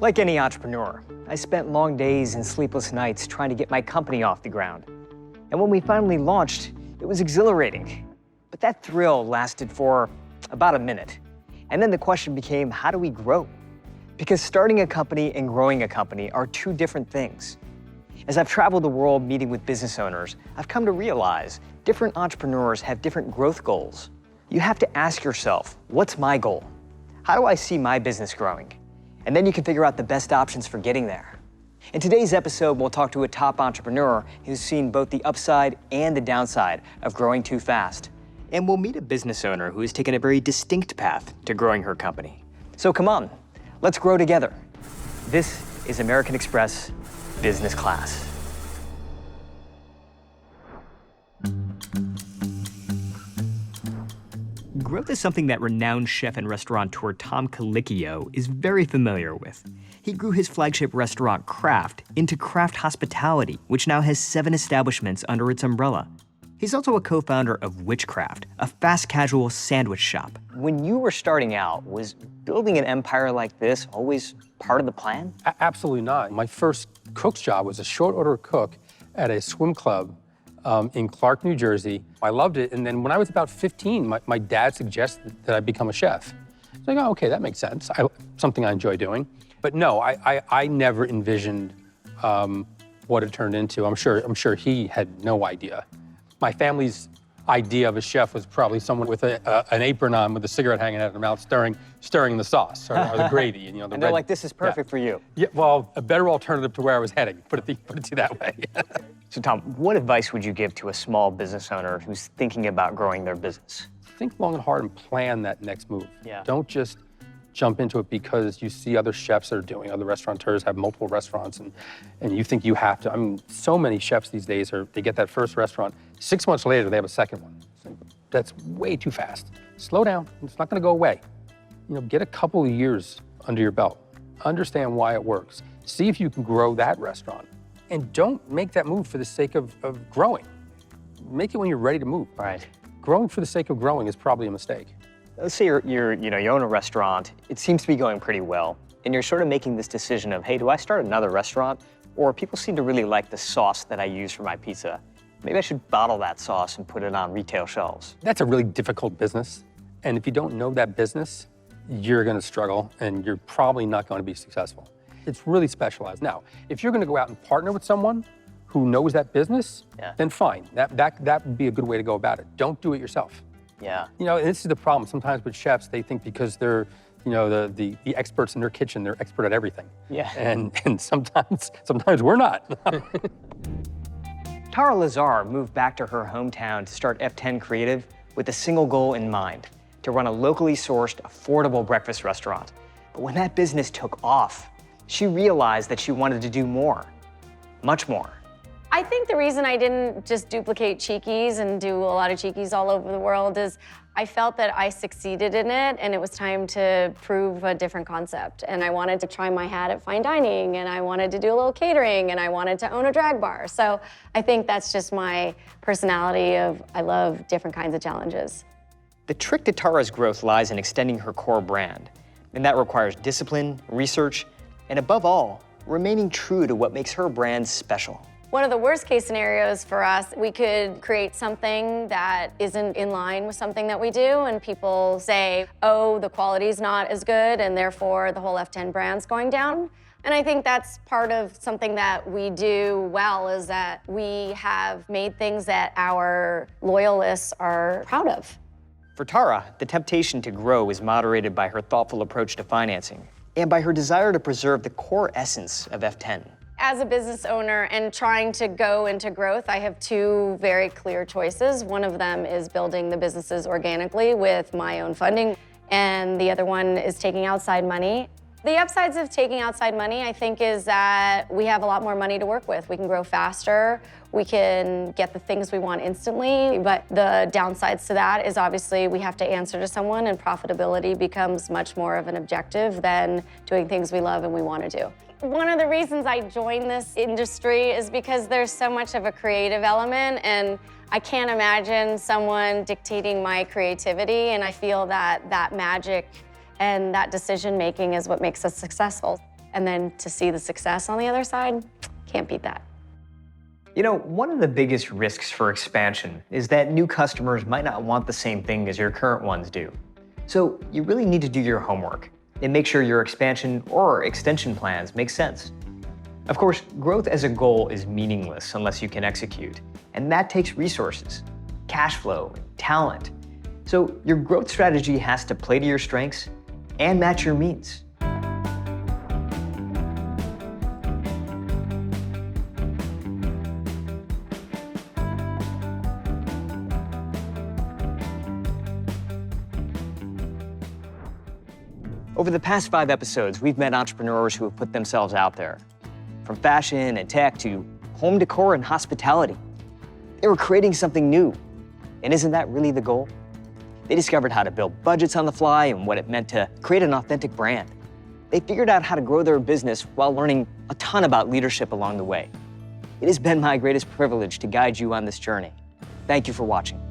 Like any entrepreneur, I spent long days and sleepless nights trying to get my company off the ground. And when we finally launched, it was exhilarating. But that thrill lasted for about a minute. And then the question became, how do we grow? Because starting a company and growing a company are two different things. As I've traveled the world meeting with business owners, I've come to realize different entrepreneurs have different growth goals. You have to ask yourself, what's my goal? How do I see my business growing? And then you can figure out the best options for getting there. In today's episode, we'll talk to a top entrepreneur who's seen both the upside and the downside of growing too fast. And we'll meet a business owner who has taken a very distinct path to growing her company. So come on, let's grow together. This is American Express Business Class. Growth is something that renowned chef and restaurateur Tom Colicchio is very familiar with. He grew his flagship restaurant, Craft, into Craft Hospitality, which now has 7 establishments under its umbrella. He's also a co-founder of Witchcraft, a fast casual sandwich shop. When you were starting out, was building an empire like this always part of the plan? Absolutely not. My first cook's job was a short order cook at a swim club in Clark, New Jersey. I loved it, and then when I was about 15, my dad suggested that I become a chef. So I go, okay, that makes sense. Something I enjoy doing. But no, I never envisioned what it turned into. I'm sure he had no idea. My family's idea of a chef was probably someone with an apron on with a cigarette hanging out of their mouth, stirring the sauce or the gravy. And, and they're like, this is perfect for you. Yeah, well, a better alternative to where I was heading, put it to you that way. So Tom, what advice would you give to a small business owner who's thinking about growing their business? Think long and hard and plan that next move. Yeah. Don't just jump into it because you see other chefs are doing, other restaurateurs have multiple restaurants, and you think you have to. I mean, so many chefs these days they get that first restaurant, 6 months later they have a second one. That's way too fast. Slow down, it's not gonna go away. Get a couple of years under your belt. Understand why it works. See if you can grow that restaurant. And don't make that move for the sake of growing. Make it when you're ready to move. Right. Growing for the sake of growing is probably a mistake. Let's say you own a restaurant, it seems to be going pretty well, and you're sort of making this decision of, hey, do I start another restaurant? Or people seem to really like the sauce that I use for my pizza. Maybe I should bottle that sauce and put it on retail shelves. That's a really difficult business. And if you don't know that business, you're gonna struggle and you're probably not gonna be successful. It's really specialized. Now, if you're gonna go out and partner with someone who knows that business, then fine. That would be a good way to go about it. Don't do it yourself. Yeah. This is the problem. Sometimes with chefs, they think because they're, the experts in their kitchen, they're expert at everything. Yeah. And sometimes we're not. Tara Lazar moved back to her hometown to start F10 Creative with a single goal in mind, to run a locally sourced, affordable breakfast restaurant. But when that business took off, she realized that she wanted to do more, much more. I think the reason I didn't just duplicate Cheekies and do a lot of Cheekies all over the world is I felt that I succeeded in it and it was time to prove a different concept. And I wanted to try my hat at fine dining and I wanted to do a little catering and I wanted to own a drag bar. So I think that's just my personality of I love different kinds of challenges. The trick to Tara's growth lies in extending her core brand. And that requires discipline, research, and above all, remaining true to what makes her brand special. One of the worst case scenarios for us, we could create something that isn't in line with something that we do, and people say, oh, the quality's not as good, and therefore the whole F10 brand's going down. And I think that's part of something that we do well, is that we have made things that our loyalists are proud of. For Tara, the temptation to grow is moderated by her thoughtful approach to financing and by her desire to preserve the core essence of F10. As a business owner and trying to go into growth, I have 2 very clear choices. One of them is building the businesses organically with my own funding, and the other one is taking outside money. The upsides of taking outside money, I think, is that we have a lot more money to work with. We can grow faster, we can get the things we want instantly, but the downsides to that is obviously we have to answer to someone, and profitability becomes much more of an objective than doing things we love and we want to do. One of the reasons I joined this industry is because there's so much of a creative element, and I can't imagine someone dictating my creativity, and I feel that that magic and that decision-making is what makes us successful. and then to see the success on the other side, can't beat that. You know, one of the biggest risks for expansion is that new customers might not want the same thing as your current ones do. So you really need to do your homework and make sure your expansion or extension plans make sense. Of course, growth as a goal is meaningless unless you can execute, and that takes resources, cash flow, talent. So your growth strategy has to play to your strengths and match your means. Over the past 5 episodes, we've met entrepreneurs who have put themselves out there. From fashion and tech to home decor and hospitality. They were creating something new. And isn't that really the goal? They discovered how to build budgets on the fly and what it meant to create an authentic brand. They figured out how to grow their business while learning a ton about leadership along the way. It has been my greatest privilege to guide you on this journey. Thank you for watching.